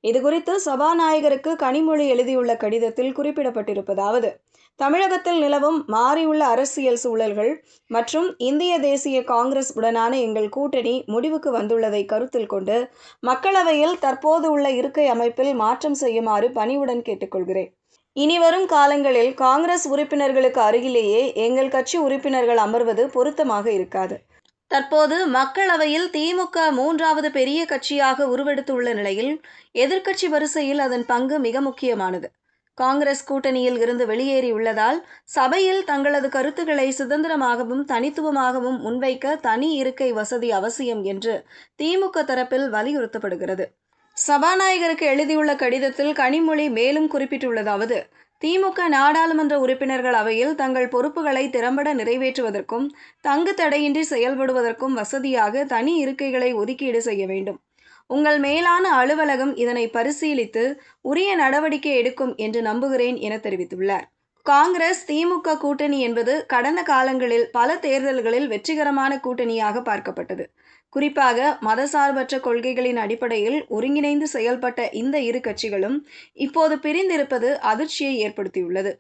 இதுகுறித்து சபாநாயகருக்கு கனிமொழி எழுதியுள்ள கடிதத்தில் குறிப்பிடப்பட்டிருப்பதாவது: தமிழகத்தில் நிலவும் மாறியுள்ள அரசியல் சூழல்கள் மற்றும் இந்திய தேசிய காங்கிரஸ் உடனான எங்கள் கூட்டணி முடிவுக்கு வந்துள்ளதை கருத்தில் கொண்டு மக்களவையில் தற்போது உள்ள இருக்கை அமைப்பில் மாற்றம் செய்யுமாறு பணிவுடன் கேட்டுக்கொள்கிறேன். இனிவரும் காலங்களில் காங்கிரஸ் உறுப்பினர்களுக்கு அருகிலேயே எங்கள் கட்சி உறுப்பினர்கள் அமர்வது பொருத்தமாக இருக்காது. தற்போது மக்களவையில் திமுக மூன்றாவது பெரிய கட்சியாக உருவெடுத்துள்ள நிலையில் எதிர்க்கட்சி வரிசையில் அதன் பங்கு மிக முக்கியமானது. காங்கிரஸ் கூட்டணியில் இருந்து வெளியேறியுள்ளதால் சபையில் தங்களது கருத்துக்களை சுதந்திரமாகவும் தனித்துவமாகவும் முன்வைக்க தனி இருக்கை வசதி அவசியம் என்று திமுக தரப்பில் வலியுறுத்தப்படுகிறது. சபாநாயகருக்கு எழுதியுள்ள கடிதத்தில் கனிமொழி மேலும் குறிப்பிட்டுள்ளதாவது: திமுக நாடாளுமன்ற உறுப்பினர்கள் அவையில் தங்கள் பொறுப்புகளை திறம்பட நிறைவேற்றுவதற்கும் தங்கு தடையின்றி செயல்படுவதற்கும் வசதியாக தனி இருக்கைகளை ஒதுக்கீடு செய்ய வேண்டும். உங்கள் மேலான அலுவலகம் இதனை பரிசீலித்து உரிய நடவடிக்கை எடுக்கும் என்று நம்புகிறேன் என தெரிவித்துள்ளார். காங்கிரஸ் திமுக கூட்டணி என்பது கடந்த காலங்களில் பல தேர்தல்களில் வெற்றிகரமான கூட்டணியாக பார்க்கப்பட்டது. குறிப்பாக மதசார்பற்ற கொள்கைகளின் அடிப்படையில் ஒருங்கிணைந்து செயல்பட்ட இந்த இரு கட்சிகளும் இப்போது பிரிந்திருப்பது அதிர்ச்சியை ஏற்படுத்தியுள்ளது.